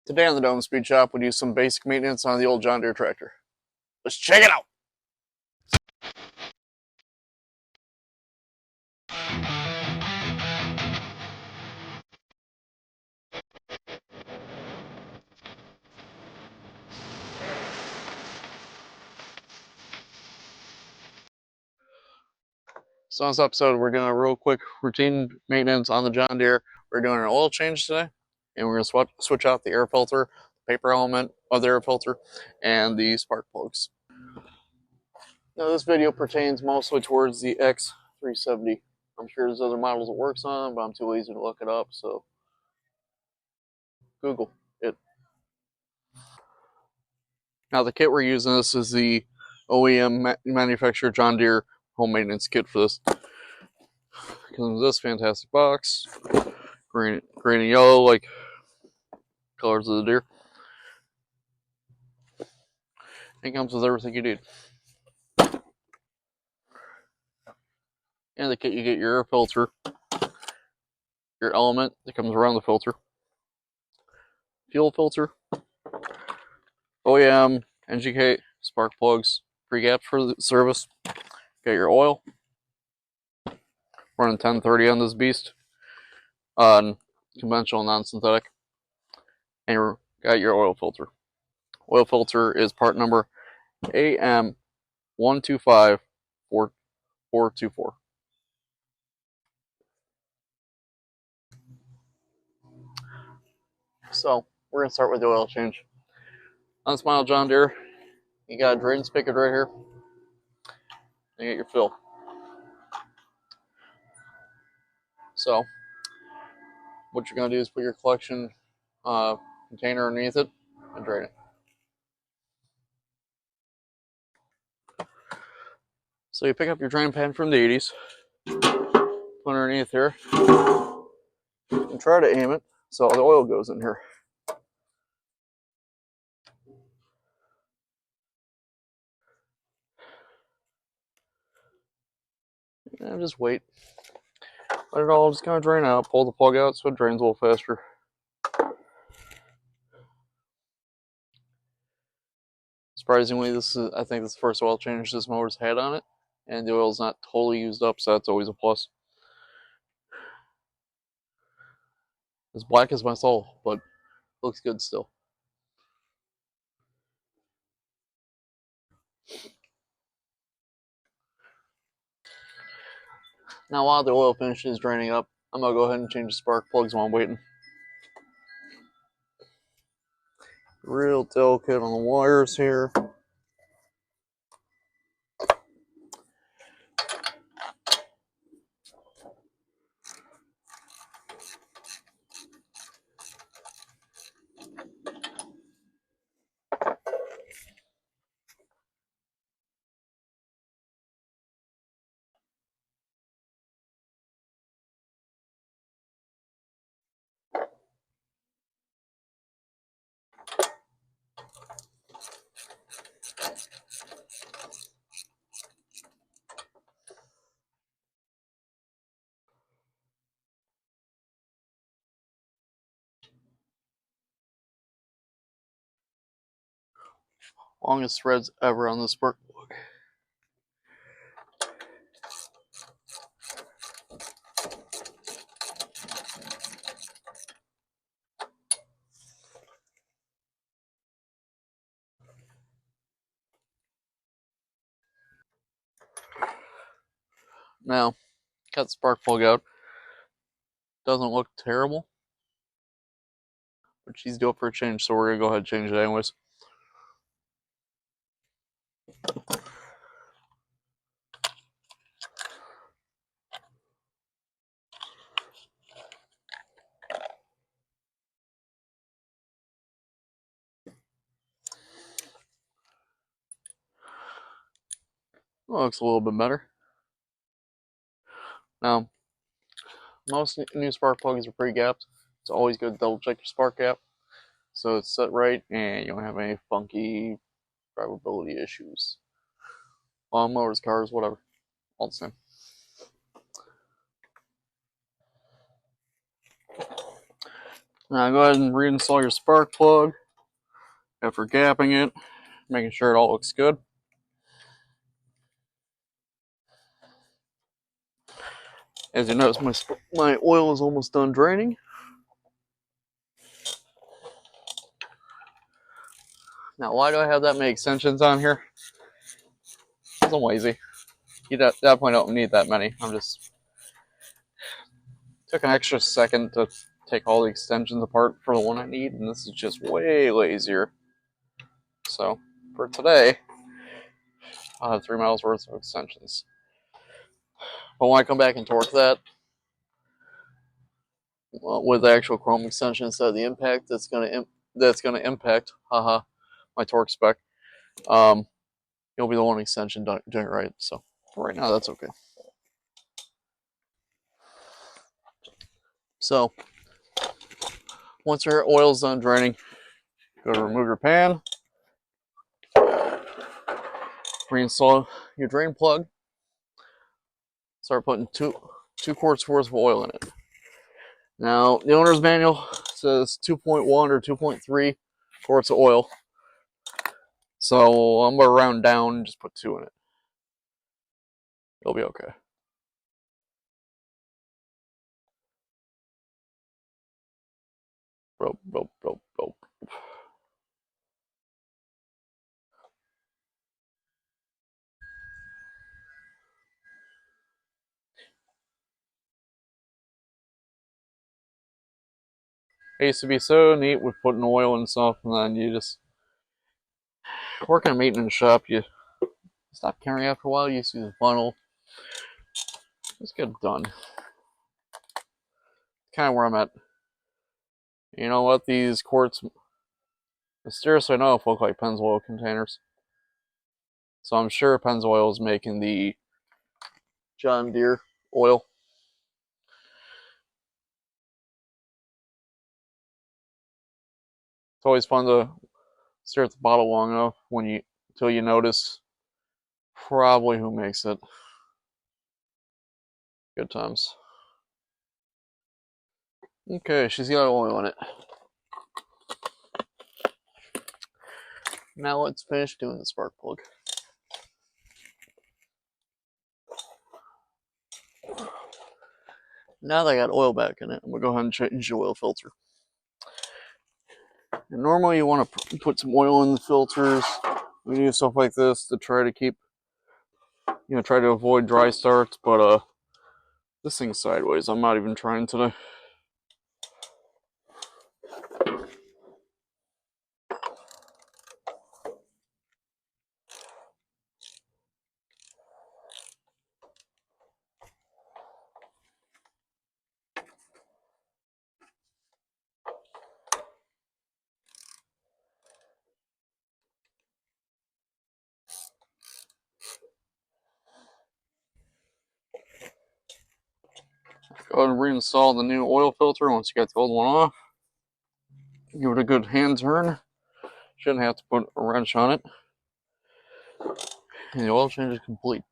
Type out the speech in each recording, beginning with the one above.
Today on the Dome Speed Shop, we do some basic maintenance on the old John Deere tractor. Let's check it out! So on this episode, we're doing a real quick routine maintenance on the John Deere. We're doing an oil change today, and we're going to switch out the air filter, the paper element of the air filter, and the spark plugs. Now this video pertains mostly towards the x370. I'm sure there's other models it works on, but I'm too lazy to look it up, so Google it. Now the kit we're using, this is the OEM manufacturer John Deere home maintenance kit for this. It comes in this fantastic box, green and yellow, like colors of the deer. It comes with everything you need. In the kit you get your air filter, your element that comes around the filter, fuel filter, OEM, NGK, spark plugs, pre-gaps for the service. Got your oil, running 1030 on this beast, conventional non-synthetic, and you got your oil filter. Oil filter is part number AM125424. So we're gonna start with the oil change. On this model John Deere, you got a drain spigot right here. And you get your fill. So what you're gonna do is put your collection container underneath it and drain it. So you pick up your drain pan from the 80s, put it underneath here, and try to aim it so all the oil goes in here. And just wait. Let it all just kind of drain out. Pull the plug out so it drains a little faster. Surprisingly, I think this is the first oil change this mower's had on it, and the oil's not totally used up, so that's always a plus. It's black as my soul, but looks good still. Now while the oil finishes draining up, I'm going to go ahead and change the spark plugs while I'm waiting. Real delicate on the wires here. Longest threads ever on the spark plug. Now, cut the spark plug out. Doesn't look terrible, but she's due up for a change, so we're going to go ahead and change it anyways. Looks a little bit better. Now, most new spark plugs are pre-gapped. It's always good to double check your spark gap so it's set right and you don't have any funky drivability issues. Lawnmowers, cars, whatever. All the same. Now go ahead and reinstall your spark plug after gapping it, making sure it all looks good. As you notice, my oil is almost done draining. Now, why do I have that many extensions on here? Because I'm lazy. You definitely don't need that many. I'm just took an extra second to take all the extensions apart for the one I need, and this is just way lazier. So, for today, I'll have 3 miles worth of extensions. But when I come back and torque that, with the actual chrome extension instead of the impact, that's gonna impact, my torque spec. You'll be the one extension doing it right. So for right now, that's okay. So once your oil's done draining, go to remove your pan, reinstall your drain plug, start putting two quarts worth of oil in it. Now the owner's manual says 2.1 or 2.3 quarts of oil, so I'm gonna round down and just put 2 in it. It'll be okay. Rope. It used to be so neat with putting oil and stuff, and then you just work in a maintenance shop, you stop caring after a while. You use the funnel, just get it done. Kind of where I'm at. You know what? These quarts, mysteriously enough, look like Pennzoil containers. So I'm sure Pennzoil is making the John Deere oil. It's always fun to stare at the bottle long enough until you notice probably who makes it. Good times. Okay, she's got oil in it. Now let's finish doing the spark plug. Now that I got oil back in it, I'm going to go ahead and change the oil filter. And normally you want to put some oil in the filters. We do stuff like this to try to keep, try to avoid dry starts, but this thing's sideways. I'm not even trying today. Go ahead and reinstall the new oil filter once you get the old one off. Give it a good hand turn. Shouldn't have to put a wrench on it. And the oil change is complete.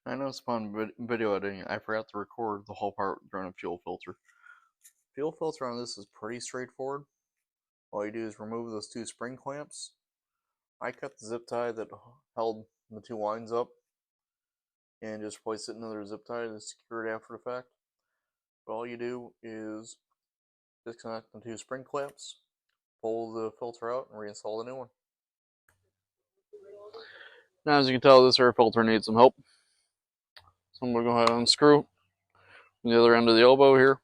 I noticed upon video editing, I forgot to record the whole part during a fuel filter. Fuel filter on this is pretty straightforward. All you do is remove those two spring clamps. I cut the zip tie that held the two lines up and just place it in another zip tie to secure it after the fact. But all you do is disconnect the two spring clamps, pull the filter out, and reinstall the new one. Now, as you can tell, this air filter needs some help. So I'm going to go ahead and unscrew the other end of the elbow here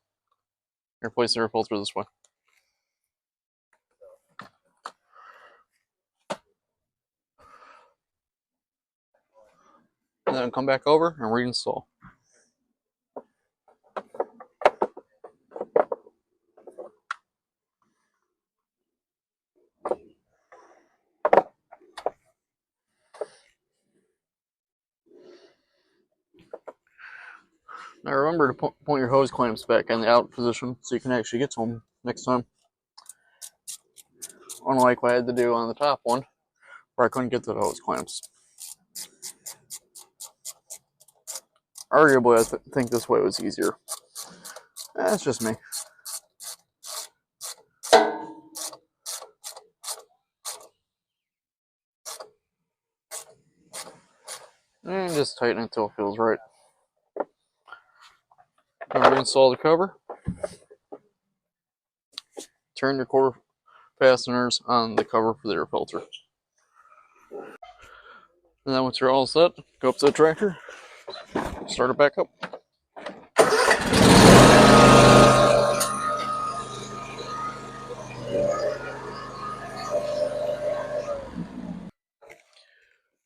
and replace the air filter this way. And then come back over and reinstall. Now remember to point your hose clamps back in the out position so you can actually get to them next time. Unlike what I had to do on the top one, where I couldn't get to the hose clamps. Arguably, I think this way was easier. That's just me. And just tighten it until it feels right. Now reinstall the cover. Turn your core fasteners on the cover for the air filter. And then once you're all set, go up to the tractor, start it back up.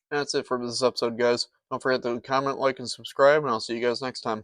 That's it for this episode, guys. Don't forget to comment, like, and subscribe, and I'll see you guys next time.